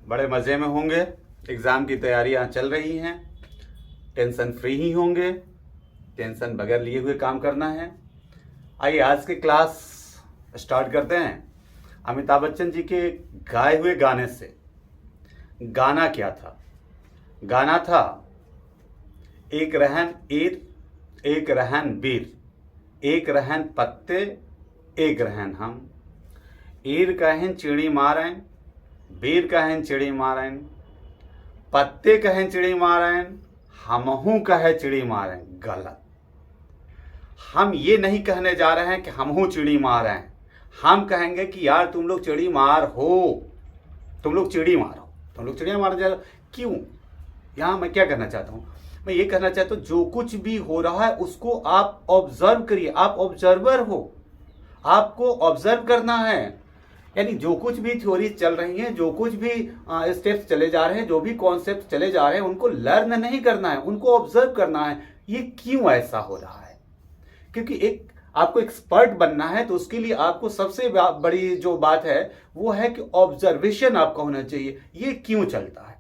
बड़े मज़े में होंगे। एग्ज़ाम की तैयारियां चल रही हैं, टेंशन फ्री ही होंगे, टेंशन बगैर लिए हुए काम करना है। आइए आज की क्लास स्टार्ट करते हैं अमिताभ बच्चन जी के गाए हुए गाने से। गाना क्या था? गाना था, एक रहन ईर, एक रहन बीर, एक रहन पत्ते, एक रहन हम। ईर कहें चिड़ी मारें, बीर कहें चिड़ी मारें, पत्ते कहें चिड़ी मारें, हमहू कहे चिड़ी मारें। गलत। हम ये नहीं कहने जा रहे हैं कि हमहू चिड़ी मार हैं। हम कहेंगे कि यार तुम लोग चिड़ी मार हो, तुम लोग चिड़ी मारो, तुम लोग चिड़िया मार जा रहे हो। क्यों? यहाँ मैं क्या कहना चाहता हूँ? मैं ये कहना चाहता हूँ जो कुछ भी हो रहा है उसको आप ऑब्जर्व करिए। आप ऑब्जर्वर हो, आपको ऑब्जर्व करना है। यानी जो कुछ भी थ्योरी चल रही हैं, जो कुछ भी स्टेप्स चले जा रहे हैं, जो भी कॉन्सेप्ट चले जा रहे हैं, उनको लर्न नहीं करना है, उनको ऑब्जर्व करना है। ये क्यों ऐसा हो रहा है? क्योंकि एक आपको एक्सपर्ट बनना है तो उसके लिए आपको सबसे बड़ी जो बात है वो है कि ऑब्जर्वेशन आपका होना चाहिए। ये क्यों चलता है?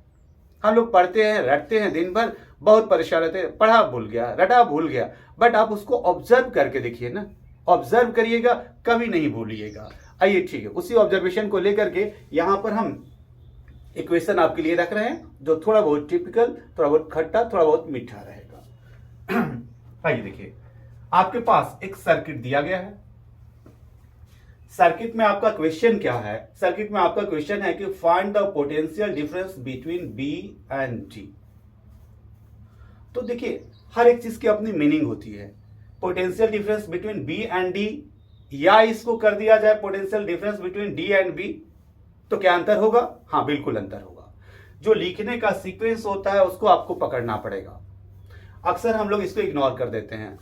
हम लोग पढ़ते हैं, रटते हैं, दिन भर बहुत परेशान रहते हैं, पढ़ा भूल गया, रटा भूल गया। बट आप उसको ऑब्जर्व करके देखिए ना, ऑब्जर्व करिएगा, कभी नहीं भूलिएगा। आइए ठीक है, उसी ऑब्जर्वेशन को लेकर के यहां पर हम इक्वेशन आपके लिए रख रहे हैं जो थोड़ा बहुत टिपिकल, थोड़ा बहुत खट्टा, थोड़ा बहुत मीठा रहेगा। आइए देखिए, आपके पास एक सर्किट दिया गया है। सर्किट में आपका क्वेश्चन क्या है? सर्किट में आपका क्वेश्चन है कि find the potential difference between B and D. तो देखिए, हर एक चीज की अपनी मीनिंग होती है। Potential difference between B and D, या इसको कर दिया जाए potential difference between D and B, तो क्या अंतर होगा? हाँ, बिल्कुल अंतर होगा। जो लिखने का सीक्वेंस होता है उसको आपको पकड़ना पड़ेगा। अक्सर हम लोग इसको इग्नोर कर देते हैं।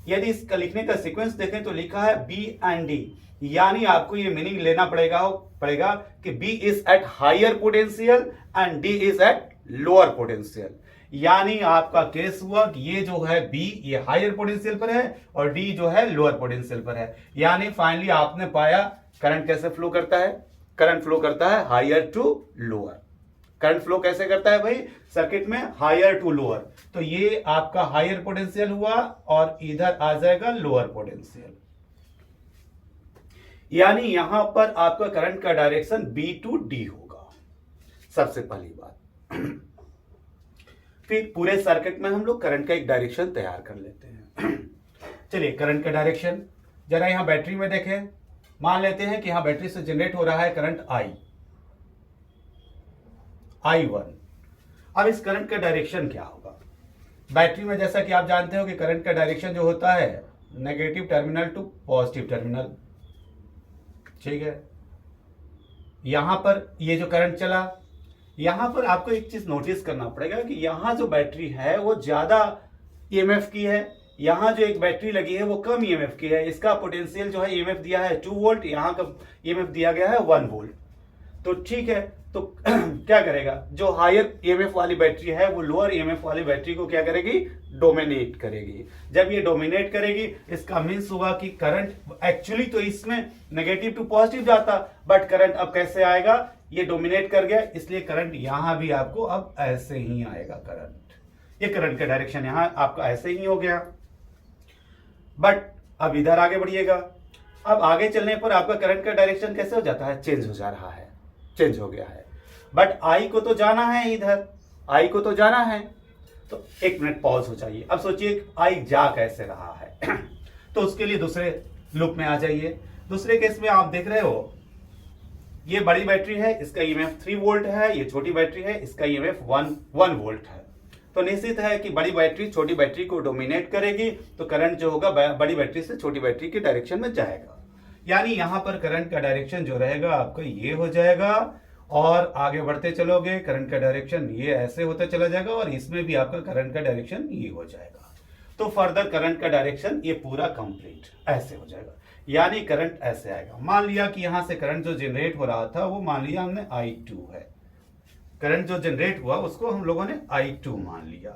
यदि इसका लिखने का सीक्वेंस देखें तो लिखा है बी एंड डी, यानी आपको ये मीनिंग लेना पड़ेगा कि B is at higher potential and D is at lower potential. यानी आपका केस हुआ कि ये जो है बी, ये हायर पोटेंशियल पर है और डी जो है लोअर पोटेंशियल पर है। यानी फाइनली आपने पाया करंट कैसे फ्लो करता है। करंट फ्लो करता है higher to lower. Current flow कैसे करता है भाई? सर्किट में हायर टू लोअर। तो ये आपका हायर पोटेंशियल हुआ और इधर आ जाएगा लोअर पोटेंशियल। यानी यहां पर आपका करंट का डायरेक्शन बी टू डी होगा, सबसे पहली बात। फिर पूरे सर्किट में हम लोग करंट का एक डायरेक्शन तैयार कर लेते हैं। चलिए, करंट का डायरेक्शन जरा यहां बैटरी में देखें। मान लेते हैं कि यहां बैटरी से जनरेट हो रहा है करंट I1। अब इस करंट का डायरेक्शन क्या होगा? बैटरी में जैसा कि आप जानते हो कि करंट का डायरेक्शन जो होता है negative terminal to positive terminal, ठीक है। यहां पर ये जो करंट चला, यहां पर आपको एक चीज नोटिस करना पड़ेगा कि यहां जो बैटरी है वो ज्यादा ईएमएफ की है, यहां जो एक बैटरी लगी है वो कम ईएमएफ की है। इसका पोटेंशियल जो है ईएमएफ दिया है 2 वोल्ट, यहां का ईएमएफ दिया गया है 1 वोल्ट। तो ठीक है, तो क्या करेगा? जो हायर ईएमएफ वाली बैटरी है वो लोअर ईएमएफ वाली बैटरी को क्या करेगी? डोमिनेट करेगी। जब ये डोमिनेट करेगी इसका मीन्स होगा कि करंट एक्चुअली तो इसमें नेगेटिव टू पॉजिटिव जाता, बट करंट अब कैसे आएगा? ये डोमिनेट कर गया, इसलिए करंट यहां भी आपको अब ऐसे ही आएगा। करंट, ये करंट का डायरेक्शन यहां आपका ऐसे ही हो गया। बट अब इधर आगे बढ़िएगा। अब आगे चलने पर आपका करंट का डायरेक्शन कैसे हो जाता है? चेंज हो जा रहा है, चेंज हो गया है। बट आई को तो जाना है, इधर आई को तो जाना है। तो एक मिनट पॉज हो जाइए। अब सोचिए आई जा कैसे रहा है। तो उसके लिए दूसरे लूप में आ जाइए। दूसरे केस में आप देख रहे हो ये बड़ी बैटरी है, इसका ईएमएफ 3 वोल्ट है, ये छोटी बैटरी है, इसका ईएमएफ 1 वोल्ट है। तो निश्चित है कि बड़ी बैटरी छोटी बैटरी को डोमिनेट करेगी, तो करंट जो होगा बड़ी बैटरी से छोटी बैटरी की डायरेक्शन में जाएगा। यानी यहां पर करंट का डायरेक्शन जो रहेगा आपका ये हो जाएगा, और आगे बढ़ते चलोगे करंट का डायरेक्शन ये ऐसे होता चला जाएगा, और इसमें भी आपका करंट का डायरेक्शन ये हो जाएगा। तो फर्दर करंट का डायरेक्शन ये पूरा कंप्लीट ऐसे हो जाएगा। यानी करंट ऐसे आएगा। मान लिया कि यहां से करंट जो जनरेट हो रहा था वो मान लिया हमने I2 है। करंट जो जनरेट हुआ उसको हम लोगों ने I2 मान लिया।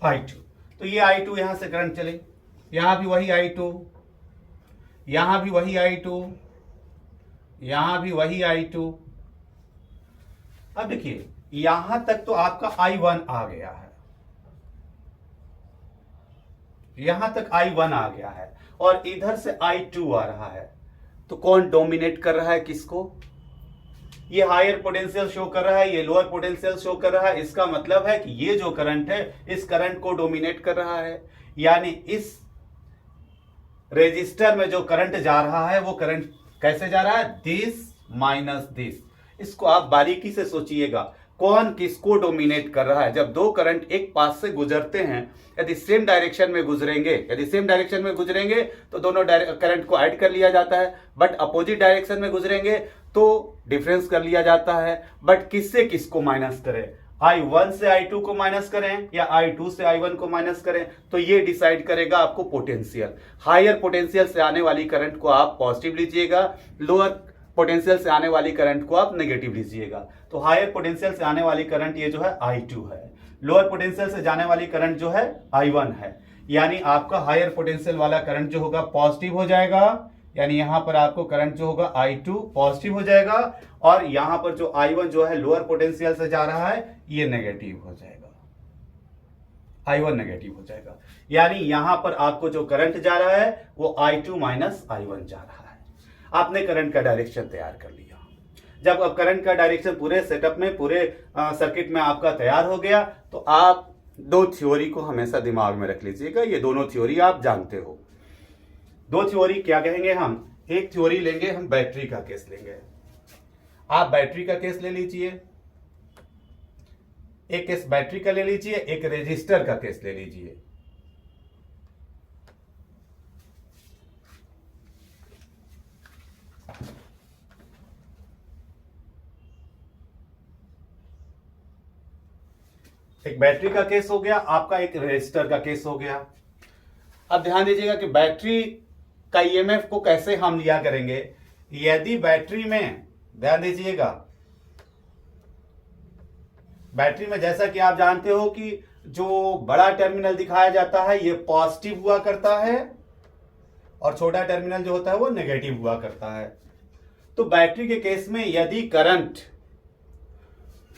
I2, तो ये I2 यहां से करंट चले, यहां भी वही I2, यहां भी वही I2, यहां भी वही I2। अब देखिए यहां तक तो आपका I1 आ गया है, यहां तक I1 आ गया है और इधर से I2 आ रहा है। तो कौन डोमिनेट कर रहा है किसको? ये हायर पोटेंशियल शो कर रहा है, ये लोअर पोटेंशियल शो कर रहा है। इसका मतलब है कि ये जो करंट है इस करंट को डोमिनेट कर रहा है, यानी इस रेजिस्टर में जो करंट जा रहा है वो करंट कैसे जा रहा है? This minus this. इसको आप बारीकी से सोचिएगा, कौन किसको डोमिनेट कर रहा है। जब दो करंट एक पास से गुजरते हैं, यदि सेम डायरेक्शन में गुजरेंगे तो दोनों करंट को ऐड कर लिया जाता है, बट अपोजिट डायरेक्शन में गुजरेंगे तो डिफरेंस कर लिया जाता है। बट किससे किसको माइनस करें? I1 से I2 को माइनस करें या I2 से I1 को माइनस करें, तो ये डिसाइड करेगा आपको पोटेंशियल। हायर पोटेंशियल से आने वाली करंट को आप पॉजिटिव लीजिएगा, लोअर पोटेंशियल से आने वाली करंट को आप नेगेटिव लीजिएगा। तो हायर पोटेंशियल से आने वाली करंट ये जो है I2 है, लोअर पोटेंशियल से जाने वाली करंट जो है I1 है। यानी आपका हायर पोटेंशियल वाला करंट जो होगा पॉजिटिव हो जाएगा, यानी यहां पर आपको करंट जो होगा I2 पॉजिटिव हो जाएगा और यहां पर जो I1 जो है लोअर पोटेंशियल से जा रहा है ये नेगेटिव हो जाएगा, I1 नेगेटिव हो जाएगा। यानी यहां पर आपको जो करंट जा रहा है वो I2 माइनस I1 जा रहा है। आपने करंट का डायरेक्शन तैयार कर लिया। जब अब करंट का डायरेक्शन पूरे सेटअप में, पूरे सर्किट में आपका तैयार हो गया, तो आप दो थ्योरी को हमेशा दिमाग में रख लीजिएगा। ये दोनों थ्योरी आप जानते हो। दो थ्योरी क्या कहेंगे हम? एक थ्योरी लेंगे हम बैटरी का केस लेंगे। आप बैटरी का केस ले लीजिए, एक केस बैटरी का ले लीजिए, एक रेजिस्टर का केस ले लीजिए। एक बैटरी का केस हो गया आपका, एक रेजिस्टर का केस हो गया। अब ध्यान दीजिएगा कि बैटरी का ईएमएफ को कैसे हम लिया करेंगे। यदि बैटरी में, ध्यान दीजिएगा, बैटरी में जैसा कि आप जानते हो कि जो बड़ा टर्मिनल दिखाया जाता है ये पॉजिटिव हुआ करता है और छोटा टर्मिनल जो होता है वो नेगेटिव हुआ करता है। तो बैटरी के केस में यदि करंट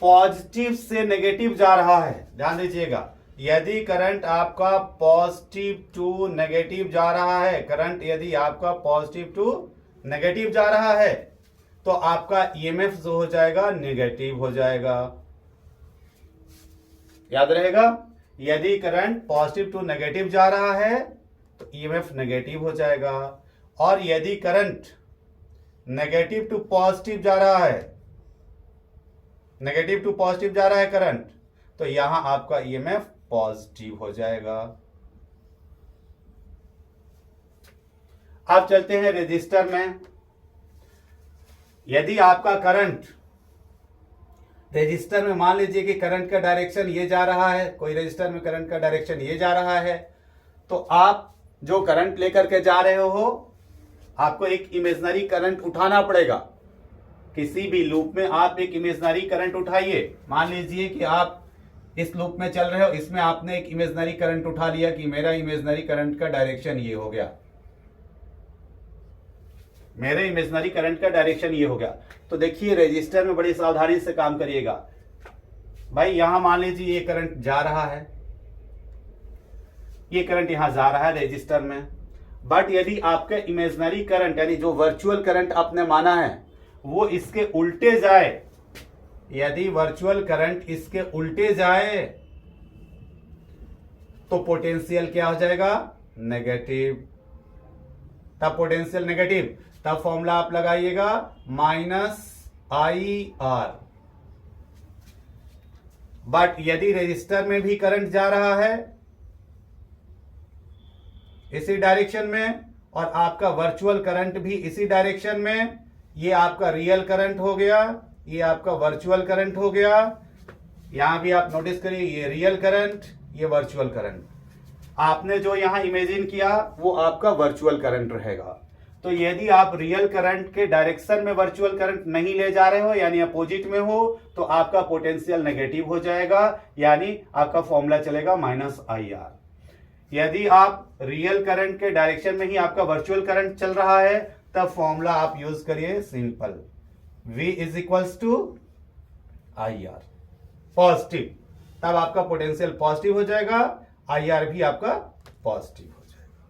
पॉजिटिव से नेगेटिव जा रहा है, ध्यान दीजिएगा, यदि करंट आपका पॉजिटिव टू नेगेटिव जा रहा है, करंट यदि आपका पॉजिटिव टू नेगेटिव जा रहा है, तो आपका ईएमएफ जो हो जाएगा नेगेटिव हो जाएगा। याद रहेगा, यदि करंट पॉजिटिव टू नेगेटिव जा रहा है तो ईएमएफ नेगेटिव हो जाएगा, और यदि करंट नेगेटिव टू पॉजिटिव जा रहा है, नेगेटिव टू पॉजिटिव जा रहा है करंट, तो यहां आपका ईएमएफ पॉजिटिव हो जाएगा। अब चलते हैं रेजिस्टर में। यदि आपका करंट रेजिस्टर में, मान लीजिए कि करंट का डायरेक्शन ये जा रहा है, कोई रेजिस्टर में करंट का डायरेक्शन ये जा रहा है, तो आप जो करंट लेकर के जा रहे हो आपको एक इमेजिनरी करंट उठाना पड़ेगा। किसी भी लूप में आप एक इमेजिनरी करंट उठाइए। मान लीजिए कि आप इस लूप में चल रहे हो, इसमें आपने एक इमेजिनरी करंट उठा लिया कि मेरा इमेजिनरी करंट का डायरेक्शन ये हो गया, मेरे इमेजिनरी करंट का डायरेक्शन ये हो गया। तो देखिए रेजिस्टर में बड़ी सावधानी से काम करिएगा। भाई यहां मान लीजिए ये करंट जा रहा है, ये करंट यहां जा रहा है रेजिस्टर में, बट यदि आपके इमेजिनरी करंट यानी जो वर्चुअल करंट आपने माना है वो इसके उल्टे जाए, यदि वर्चुअल करंट इसके उल्टे जाए तो पोटेंशियल क्या हो जाएगा? नेगेटिव। तब पोटेंशियल नेगेटिव, तब फॉर्मूला आप लगाइएगा -IR। बट यदि रेजिस्टर में भी करंट जा रहा है इसी डायरेक्शन में और आपका वर्चुअल करंट भी इसी डायरेक्शन में, ये आपका रियल करंट हो गया, ये आपका वर्चुअल करंट हो गया। यहां भी आप नोटिस करिए, ये रियल करंट, ये वर्चुअल करंट। आपने जो यहां इमेजिन किया वो आपका वर्चुअल करंट रहेगा। तो यदि आप रियल करंट के डायरेक्शन में वर्चुअल करंट नहीं ले जा रहे हो यानी अपोजिट में हो, तो आपका पोटेंशियल नेगेटिव हो जाएगा, यानी आपका फॉर्मूला चलेगा -IR। यदि आप रियल करंट के डायरेक्शन में ही आपका वर्चुअल करंट चल रहा है तब फॉर्मूला आप यूज करिए simple, V is equals to IR positive, तब आपका पोटेंशियल पॉजिटिव हो जाएगा, IR भी आपका पॉजिटिव हो जाएगा।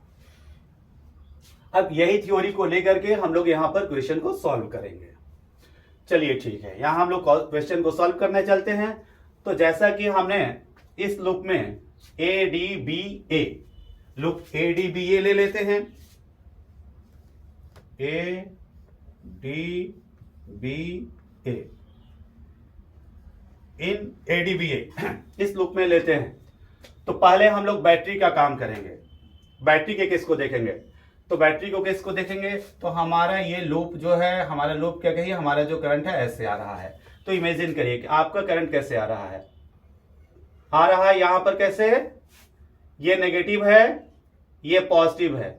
अब यही थ्योरी को लेकर के हम लोग यहां पर क्वेश्चन को सॉल्व करेंगे। चलिए ठीक है, यहां हम लोग क्वेश्चन को सॉल्व करने चलते हैं। तो जैसा कि हमने इस लूप में ADBA, लूप ADBA ले लेते हैं, ADBA इन ADBA इस लूप में लेते हैं। तो पहले हम लोग बैटरी का काम करेंगे। बैटरी के केस को देखेंगे। तो बैटरी को केस को देखेंगे तो हमारा ये लूप जो है, हमारा लूप क्या कहिए, हमारा जो करंट है ऐसे आ रहा है। तो इमेजिन करिए कि आपका करंट कैसे आ रहा है, यहां पर कैसे, ये नेगेटिव है, ये पॉजिटिव है।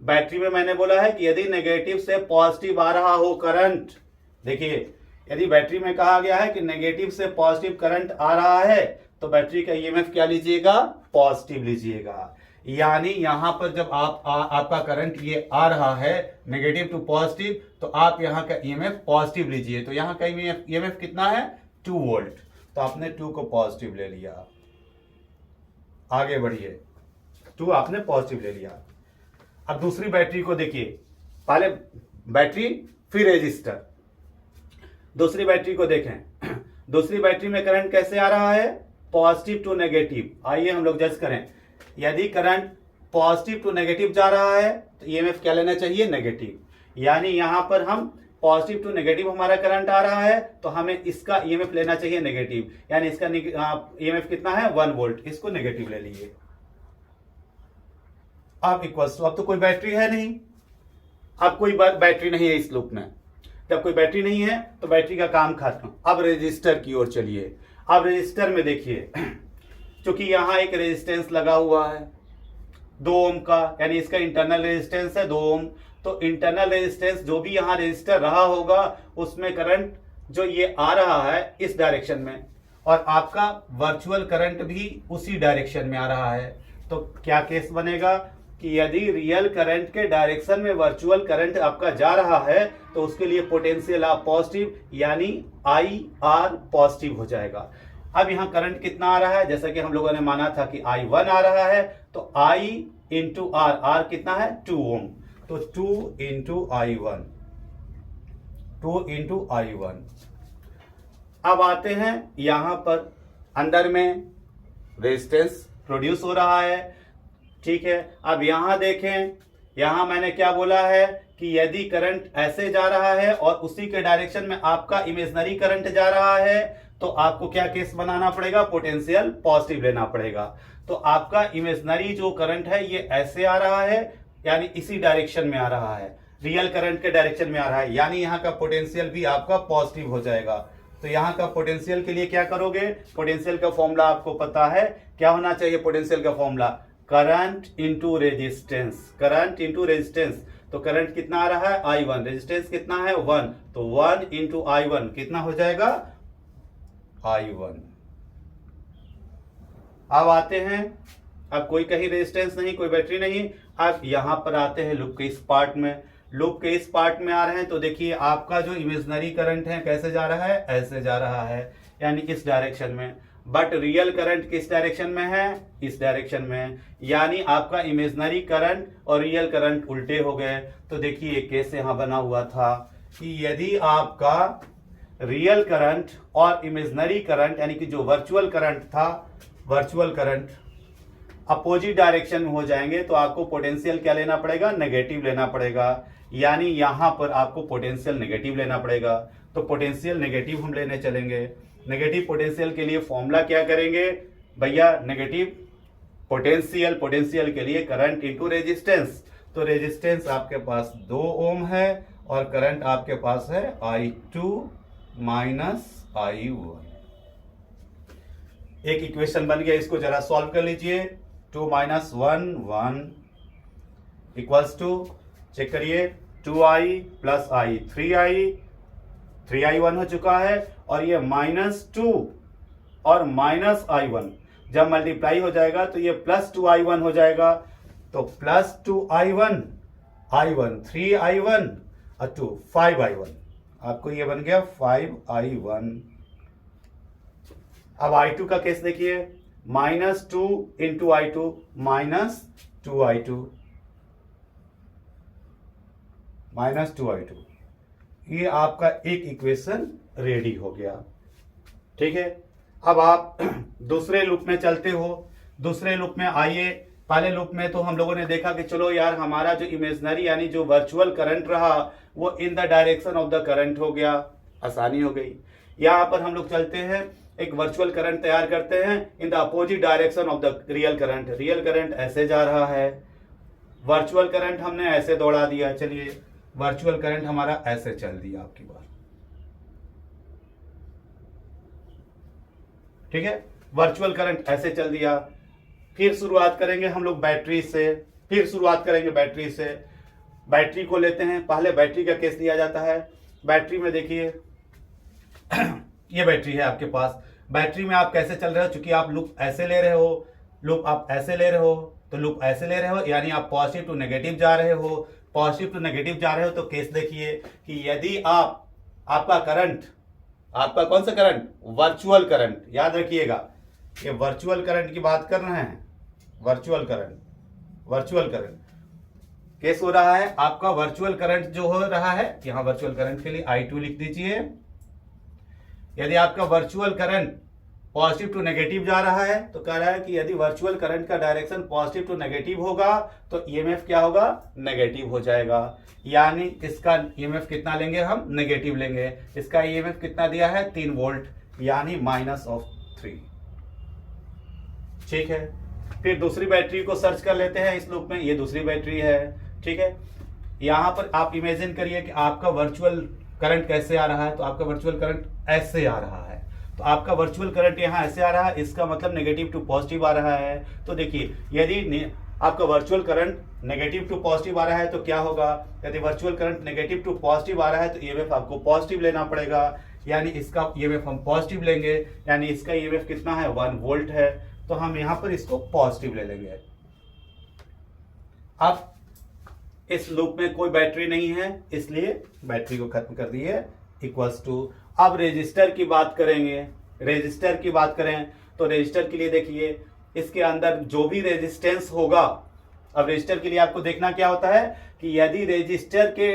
बैटरी में मैंने बोला है कि यदि नेगेटिव से पॉजिटिव आ रहा हो करंट, देखिए यदि बैटरी में कहा गया है कि नेगेटिव से पॉजिटिव करंट आ रहा है तो बैटरी का ईएमएफ क्या लीजिएगा, पॉजिटिव लीजिएगा। यानी यहां पर जब आपका करंट ये आ रहा है नेगेटिव टू पॉजिटिव, तो आप यहां का ईएमएफ पॉजिटिव लीजिए। तो यहां का ईएमएफ कितना है, 2 वोल्ट। तो आपने 2 को पॉजिटिव ले लिया, आगे बढ़िए, 2 आपने पॉजिटिव ले लिया। अब दूसरी बैटरी को देखिए, पहले बैटरी फिर रेजिस्टर। दूसरी बैटरी को देखें, दूसरी बैटरी में करंट कैसे आ रहा है, पॉजिटिव टू नेगेटिव। आइए हम लोग जज करें, यदि करंट पॉजिटिव टू नेगेटिव जा रहा है तो ईएमएफ क्या लेना चाहिए, नेगेटिव। यानी यहां पर हम पॉजिटिव टू नेगेटिव हमारा करंट आ रहा है तो हमें इसका ईएमएफ लेना चाहिए नेगेटिव। यानी इसका ईएमएफ कितना है, 1 वोल्ट, इसको नेगेटिव ले लीजिए। अब इक्वल्स टू, अब तो कोई बैटरी है नहीं, अब कोई बैटरी नहीं है इस लूप में। जब कोई बैटरी नहीं है तो बैटरी का काम खत्म। अब रेजिस्टर की ओर चलिए। अब रेजिस्टर में देखिए, क्योंकि यहां एक रेजिस्टेंस लगा हुआ है 2 ओम का, यानी इसका इंटरनल रेजिस्टेंस है 2 ओम। तो इंटरनल रेजिस्टेंस जो भी यहां रेजिस्टर रहा होगा उसमें करंट जो ये आ रहा है इस डायरेक्शन में, और आपका वर्चुअल करंट भी उसी डायरेक्शन में आ रहा है। तो क्या केस बनेगा कि यदि रियल करंट के डायरेक्शन में वर्चुअल करंट आपका जा रहा है तो उसके लिए पोटेंशियल आप पॉजिटिव, यानी IR पॉजिटिव हो जाएगा। अब यहां करंट कितना आ रहा है, जैसा कि हम लोगों ने माना था कि I1 आ रहा है, तो I इंटू R कितना है, 2 ओम। तो 2 इंटू I1, 2 इंटू I1। अब आते हैं यहां पर, अंदर में रेजिस्टेंस प्रोड्यूस हो रहा है, ठीक है। अब यहां देखें, यहां मैंने क्या बोला है कि यदि करंट ऐसे जा रहा है और उसी के डायरेक्शन में आपका इमेजिनरी करंट जा रहा है तो आपको क्या केस बनाना पड़ेगा, पोटेंशियल पॉजिटिव लेना पड़ेगा। तो आपका इमेजिनरी जो करंट है ये ऐसे आ रहा है, यानी इसी डायरेक्शन में आ रहा है, रियल करंट के डायरेक्शन में आ रहा है, यानी यहाँ का पोटेंशियल भी आपका पॉजिटिव हो जाएगा। तो यहाँ का पोटेंशियल के लिए क्या करोगे, पोटेंशियल का फॉर्मूला आपको पता है, क्या होना चाहिए पोटेंशियल का formula, current into resistance, current into resistance. तो करंट कितना आ रहा है, I1, रेजिस्टेंस कितना है, 1, तो 1 इंटू I1 कितना हो जाएगा, I1। अब आते हैं, अब कोई कहीं रेजिस्टेंस नहीं, कोई बैटरी नहीं। अब यहां पर आते हैं लूप के इस पार्ट में, लूप के इस पार्ट में आ रहे हैं तो देखिए आपका जो इमेजिनरी करंट है कैसे जा रहा है, ऐसे जा रहा है, यानी इस डायरेक्शन में। बट रियल करंट किस डायरेक्शन में है, इस डायरेक्शन में, यानी आपका इमेजिनरी करंट और रियल करंट उल्टे हो गए। तो देखिए एक केस यहां बना हुआ था कि यदि आपका रियल करंट और इमेजिनरी करंट, यानी कि जो वर्चुअल करंट था, वर्चुअल करंट अपोजिट डायरेक्शन में हो जाएंगे तो आपको पोटेंशियल क्या लेना पड़ेगा, नेगेटिव लेना पड़ेगा। यानी यहां पर आपको पोटेंशियल नेगेटिव लेना पड़ेगा। तो पोटेंशियल नेगेटिव हम लेने चलेंगे। नेगेटिव पोटेंशियल के लिए फॉर्मूला क्या करेंगे भैया, नेगेटिव पोटेंशियल, पोटेंशियल के लिए करंट इंटू रेजिस्टेंस। तो रेजिस्टेंस आपके पास 2 ओम है और करंट आपके पास है I2 माइनस I1। एक इक्वेशन बन गया, इसको जरा सॉल्व कर लीजिए। 2 माइनस 1 1 इक्वल्स टू, चेक करिए, 2I प्लस I 3I 1 हो चुका है, और ये -2 और -I1, जब मल्टीप्लाई हो जाएगा तो ये +2i1 हो जाएगा, तो +2i1, i1 3i1 और 2 5i1, आपको ये बन गया 5i1। अब i2 का केस देखिए, -2 इंटू i2 -2i2, -2i2, ये आपका एक इक्वेशन रेडी हो गया। ठीक है, अब आप दूसरे लूप में चलते हो। दूसरे लूप में आइए, पहले लूप में तो हम लोगों ने देखा कि चलो यार हमारा जो इमेजनरी यानी जो वर्चुअल करंट रहा वो in the direction of the current हो गया, आसानी हो गई। यहाँ पर हम लोग चलते हैं, एक वर्चुअल करंट तैयार करते हैं in the opposite direction of the real current. Real current ऐसे जा रहा है, वर्चुअल करंट हमने ऐसे दौड़ा दिया। चलिए, वर्चुअल करंट हमारा ऐसे चल दिया आपकी बार, ठीक है, वर्चुअल करंट ऐसे चल दिया। फिर शुरुआत करेंगे हम लोग बैटरी से, फिर शुरुआत करेंगे बैटरी से। बैटरी को लेते हैं, पहले बैटरी का केस लिया जाता है। बैटरी में देखिए ये बैटरी है आपके पास। बैटरी में आप कैसे चल रहे हो, चूंकि आप लूप ऐसे ले रहे हो, लूप आप ऐसे ले रहे हो, तो लूप ऐसे ले रहे हो यानी आप पॉजिटिव टू नेगेटिव जा रहे हो। पॉजिटिव टू नेगेटिव जा रहे हो तो केस देखिए कि यदि आपका करंट, आपका कौन सा करंट, वर्चुअल करंट, याद रखिएगा ये वर्चुअल करंट की बात कर रहे हैं। वर्चुअल करंट केस हो रहा है आपका, वर्चुअल करंट जो हो रहा है, यहां वर्चुअल करंट के लिए i2 लिख दीजिए। यदि आपका virtual current positive to negative जा रहा है तो कह रहा है कि यदि वर्चुअल करंट का डायरेक्शन पॉजिटिव टू नेगेटिव होगा तो ईएमएफ क्या होगा, नेगेटिव हो जाएगा। यानी इसका ईएमएफ कितना लेंगे हम, नेगेटिव लेंगे। इसका ईएमएफ कितना दिया है, 3 वोल्ट, यानी -3। ठीक है, फिर दूसरी बैटरी को सर्च कर लेते हैं इस लूप में। ये दूसरी बैटरी है, ठीक है। यहां पर आप इमेजिन करिए कि आपका वर्चुअल करंट कैसे आ रहा है, तो आपका वर्चुअल करंट ऐसे आ रहा है। तो आपका वर्चुअल करंट यहाँ ऐसे आ रहा है, इसका मतलब नेगेटिव टू पॉजिटिव आ रहा है। तो देखिए यदि आपका virtual current negative to positive आ रहा है तो क्या होगा, यदि virtual current negative to positive आ रहा है तो ईएमएफ आपको पॉजिटिव लेना पड़ेगा, यानी इसका ईएमएफ हम पॉजिटिव लेंगे, यानी इसका ईएमएफ कितना है, 1 वोल्ट है, तो हम यहां पर इसको पॉजिटिव ले लेंगे। अब इस लूप में कोई बैटरी नहीं है इसलिए बैटरी को खत्म कर दिए, इक्वल्स टू। अब रेजिस्टर की बात करेंगे। रेजिस्टर की बात करें तो रेजिस्टर के लिए देखिए इसके अंदर जो भी रेजिस्टेंस होगा, अब रेजिस्टर के लिए आपको देखना क्या होता है कि यदि रेजिस्टर के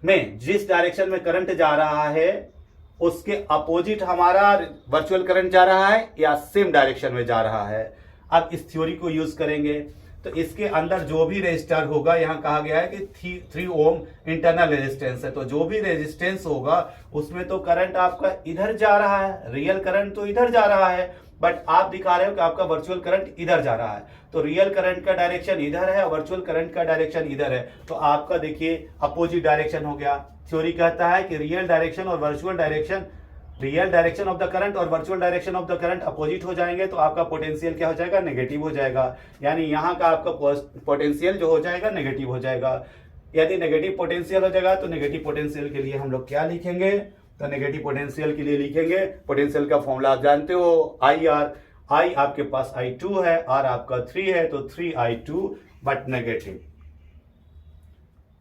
में जिस डायरेक्शन में करंट जा रहा है उसके अपोजिट हमारा वर्चुअल करंट जा रहा है या सेम डायरेक्शन में जा रहा है। अब इस थ्योरी को यूज करेंगे तो इसके अंदर जो भी रेजिस्टर होगा, यहाँ कहा गया है कि 3 ओम इंटरनल रेजिस्टेंस है, तो जो भी रेजिस्टेंस होगा उसमें तो करंट आपका इधर जा रहा है, रियल करंट तो इधर जा रहा है, बट आप दिखा रहे हो कि आपका वर्चुअल करंट इधर जा रहा है। तो रियल करंट का डायरेक्शन इधर है, वर्चुअल करंट का डायरेक्शन इधर है, तो आपका देखिए अपोजिट डायरेक्शन हो गया। थ्योरी कहता है कि रियल डायरेक्शन और virtual direction, real direction of the current और virtual direction of the current opposite हो जाएंगे तो आपका पोटेंशियल क्या हो जाएगा, नेगेटिव हो जाएगा। यानी यहाँ का आपका पोटेंशियल जो हो जाएगा नेगेटिव हो जाएगा। यदि नेगेटिव पोटेंशियल हो जाएगा तो नेगेटिव पोटेंशियल के लिए हम लोग क्या लिखेंगे, तो नेगेटिव पोटेंशियल के लिए लिखेंगे, पोटेंशियल का फॉर्मूला आप जानते हो, IR। I आपके पास I2 है, R आपका 3 है, तो 3I2 but negative,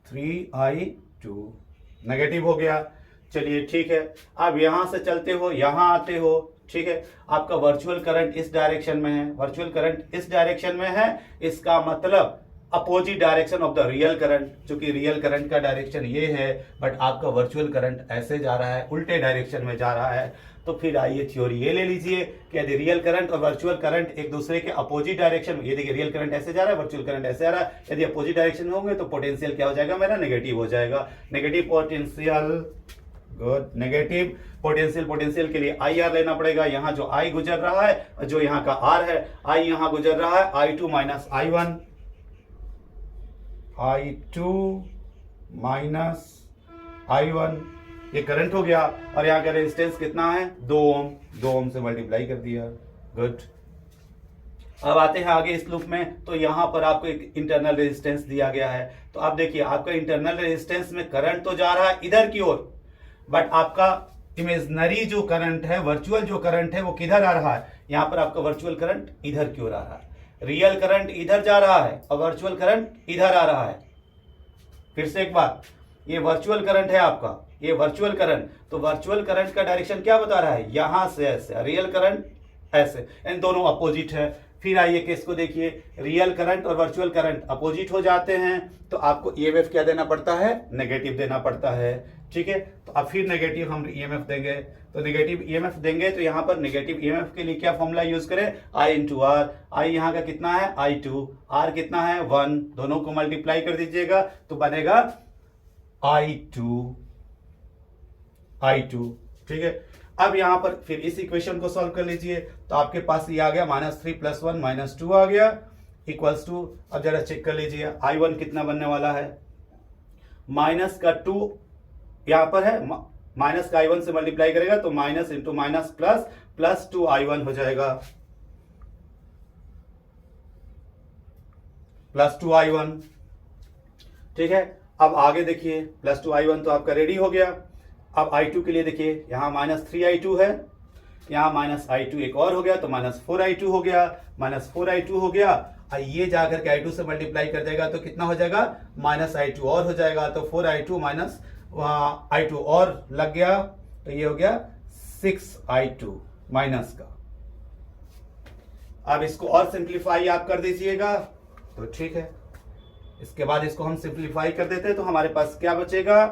3I2 negative हो गया। चलिए ठीक है, अब यहां से चलते हो, यहां आते हो, ठीक है। आपका वर्चुअल करंट इस डायरेक्शन में है, वर्चुअल करंट इस डायरेक्शन में है, इसका मतलब opposite direction of the real current. चूंकि रियल करंट का डायरेक्शन ये है बट आपका वर्चुअल करंट ऐसे जा रहा है, उल्टे डायरेक्शन में जा रहा है। तो फिर आइए थ्योरी ये ले लीजिए कि यदि रियल करंट और वर्चुअल करंट एक दूसरे के अपोजिट डायरेक्शन में, ये देखिए रियल करंट ऐसे जा रहा है, वर्चुअल करंट ऐसे आ रहा है, यदि अपोजिट डायरेक्शन में होंगे तो पोटेंशियल क्या हो जाएगा, मेरा नेगेटिव हो जाएगा। Negative potential, good, negative potential के लिए IR लेना पड़ेगा। यहाँ जो I गुजर रहा है और जो यहाँ का R है, I यहाँ गुजर रहा है, I2 minus I1, I2 minus I1, ये करंट हो गया। और यहाँ का रेजिस्टेंस कितना है, 2 ओम, 2 ओम से मल्टीप्लाई कर दिया, गुड। अब आते हैं आगे इस लूप में, तो यहाँ पर आपको एक इंटरनल रेजिस्टेंस दिया गया है। तो आप देखिए आपका इंटरनल रेजिस्टेंस में करंट तो जा रहा है इधर की ओर, बट आपका इमेजनरी जो करंट है, वर्चुअल जो करंट है वो किधर आ रहा है, यहां पर आपका वर्चुअल करंट इधर की ओर आ रहा है, रियल करंट इधर जा रहा है और वर्चुअल करंट इधर आ रहा है। फिर से एक बार, ये वर्चुअल करंट है आपका, ये वर्चुअल करंट, तो वर्चुअल करंट का डायरेक्शन क्या बता रहा है, यहां से ऐसे, रियल करंट ऐसे, इन दोनों अपोजिट है। फिर आइए केस को देखिए, रियल करंट और वर्चुअल करंट अपोजिट हो जाते हैं तो आपको ईएमएफ क्या देना पड़ता है, नेगेटिव देना पड़ता है। ठीक है, तो अब फिर नेगेटिव हम ईएमएफ देंगे, तो नेगेटिव ईएमएफ देंगे तो यहां पर नेगेटिव ईएमएफ के लिए क्या फॉर्मूला यूज करें, I इंटू आर। आई यहाँ का कितना है I2, आर कितना है 1, दोनों को मल्टीप्लाई कर दीजिएगा तो बनेगा I2। ठीक है, अब यहां पर फिर इस इक्वेशन को सॉल्व कर लीजिए, तो आपके पास ये आ गया -3 + 1 -2 आ गया इक्वल्स टू, अब जरा चेक कर लीजिए I1 कितना बनने वाला है, माइनस का 2 यहां पर है, माइनस का I1 से मल्टीप्लाई करेगा तो minus into minus plus, plus 2I1 हो जाएगा, प्लस 2I1। ठीक है, अब आगे देखिए, प्लस 2I1 तो आपका रेडी हो गया। अब I2 के लिए देखिए, यहाँ -3I2 है, यहाँ -I2 एक और हो गया तो -4I2 हो गया, -4I2 हो गया। ये जाकर के I2 से मल्टीप्लाई कर देगा तो कितना हो जाएगा, -I2 और हो जाएगा, तो 4I2 माइनस I2 और लग गया तो ये हो गया 6I2 माइनस का। अब इसको और सिंप्लीफाई आप कर दीजिएगा तो ठीक है, इसके बाद इसको हम सिंप्लीफाई कर देते हैं तो हमारे पास क्या बचेगा,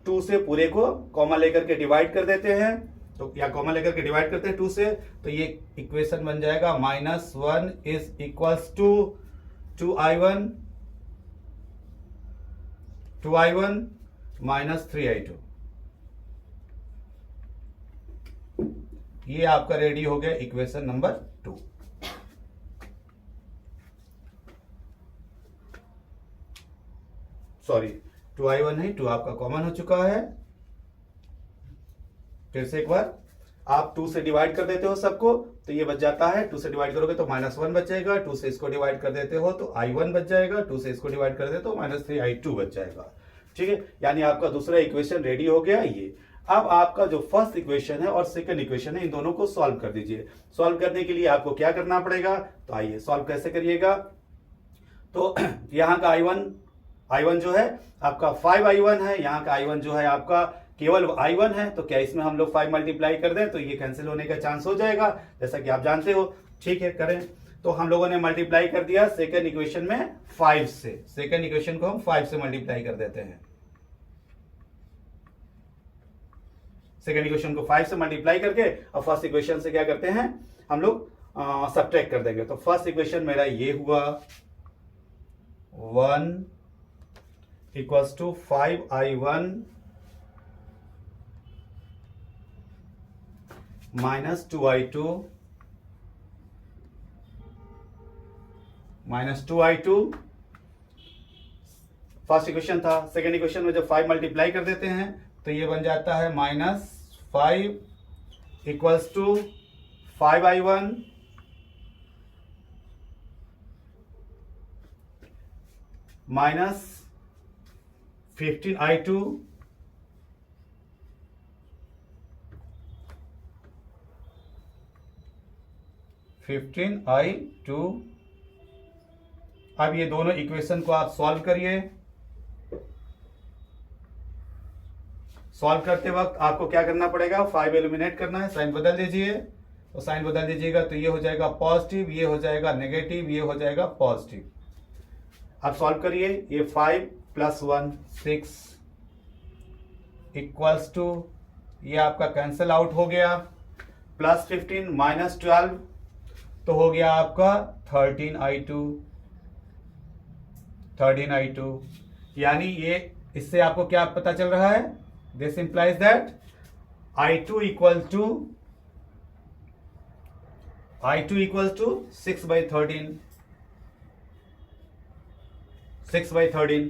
2 से पूरे को कॉमा लेकर के डिवाइड कर देते हैं, तो या कॉमा लेकर के डिवाइड करते हैं 2 से, तो ये इक्वेशन बन जाएगा -1 is equals to 2I1 -3I2। ये आपका रेडी हो गया इक्वेशन नंबर 2। सॉरी 2I1 नहीं, 2 आपका कॉमन हो चुका है। फिर से एक बार, आप 2 से डिवाइड कर देते हो सबको तो ये बच जाता है, 2 से डिवाइड करोगे तो -1 बचेगा, 2 से इसको डिवाइड कर देते हो तो I1 बच जाएगा, 2 से इसको डिवाइड कर देते हो -3I2 बच जाएगा। ठीक है, यानी आपका दूसरा इक्वेशन रेडी हो गया ये। अब आपका जो फर्स्ट इक्वेशन है और सेकंड इक्वेशन है, इन दोनों को सॉल्व कर दीजिए। सॉल्व करने के लिए आपको क्या करना पड़ेगा, तो आइए सॉल्व कैसे करिएगा। तो यहाँ का I1 जो है आपका 5I1 है, यहाँ का I1 जो है आपका केवल I1 है, तो क्या इसमें हम लोग 5 मल्टीप्लाई कर दें तो ये कैंसिल होने का चांस हो जाएगा, जैसा कि आप जानते हो। ठीक है, करें, तो हम लोगों ने मल्टीप्लाई कर दिया सेकंड इक्वेशन में 5 से, सेकंड इक्वेशन को हम 5 से मल्टीप्लाई कर देते हैं, सेकंड इक्वेशन को 5 से मल्टीप्लाई करके और फर्स्ट इक्वेशन से क्या करते हैं हम लोग सब्ट्रैक्ट कर देंगे। तो फर्स्ट इक्वेशन मेरा ये हुआ 1 equals to 5I1 -2I2 first equation था। सेकेंड इक्वेशन में जब 5 मल्टीप्लाई कर देते हैं तो ये बन जाता है -5 equals to 5I1 -15I2 15I2। अब ये दोनों इक्वेशन को आप सॉल्व करिए। सॉल्व करते वक्त आपको क्या करना पड़ेगा, 5 एलिमिनेट करना है, साइन बदल दीजिए। तो साइन बदल दीजिएगा तो ये हो जाएगा पॉजिटिव, ये हो जाएगा नेगेटिव, ये हो जाएगा पॉजिटिव। अब सॉल्व करिए, ये 5 + 1 6 इक्वल्स टू, ये आपका कैंसिल आउट हो गया, +15 -12 तो हो गया आपका 13I2। यानी ये इससे आपको क्या पता चल रहा है, this implies that I2 equal to 6/13। 6/13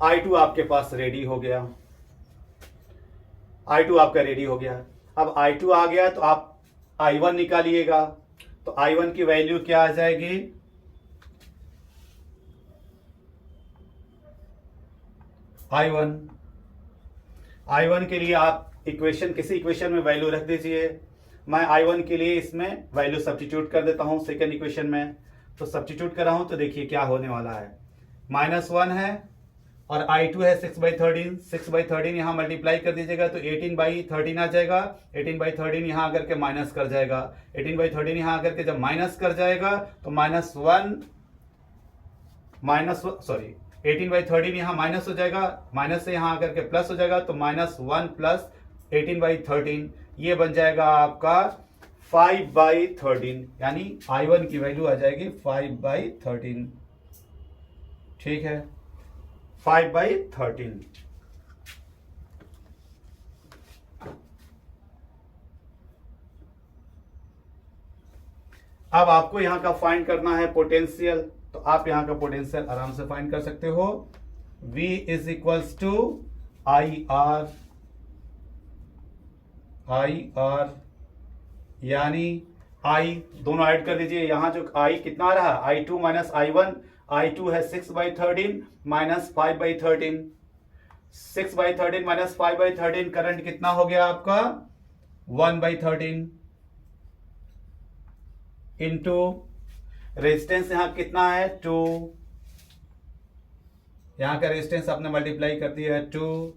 I2 आपके पास रेडी हो गया, I2 आपका रेडी हो गया। अब I2 आ गया तो आप I1 निकालिएगा, तो I1 की वैल्यू क्या आ जाएगी, I1 के लिए आप इक्वेशन, किसी इक्वेशन में वैल्यू रख दीजिए। मैं I1 के लिए इसमें वैल्यू सब्स्टिट्यूट कर देता हूँ सेकेंड इक्वेशन में। तो सब्स्टिट्यूट कर रहा हूँ तो देखिए क्या होने वाला है, -1 है और I2 है 6/13। 6/13 यहाँ मल्टीप्लाई कर दीजिएगा तो 18/13 आ जाएगा। 18/13 यहाँ आकर के माइनस कर जाएगा। 18/13 यहाँ आकर के जब माइनस कर जाएगा तो -18/13 यहाँ माइनस हो जाएगा, माइनस से यहाँ आकर के प्लस हो जाएगा तो -1 प्लस 18/13 ये बन जाएगा आपका 5/13, यानी I1 की वैल्यू आ जाएगी 5/13। ठीक है, 5/13। अब आपको यहां का फाइंड करना है पोटेंशियल, तो आप यहां का पोटेंशियल आराम से फाइंड कर सकते हो। V is equals to IR, यानी I दोनों ऐड कर दीजिए। यहां जो I कितना आ रहा है, I2 माइनस I1। I2 है 6/13 माइनस 5/13। 6/13 माइनस 5/13 करंट कितना हो गया आपका 1/13 इंटू रेजिस्टेंस यहां कितना है 2। यहां का रेजिस्टेंस आपने मल्टीप्लाई कर दिया है 2।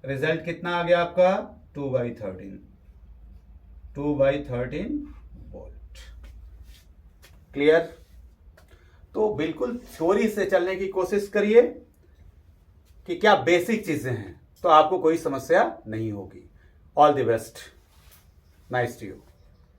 रिजल्ट कितना आ गया आपका 2/13 वोल्ट। क्लियर? तो बिल्कुल थ्योरी से चलने की कोशिश करिए कि क्या बेसिक चीजें हैं, तो आपको कोई समस्या नहीं होगी। All the best, nice to you.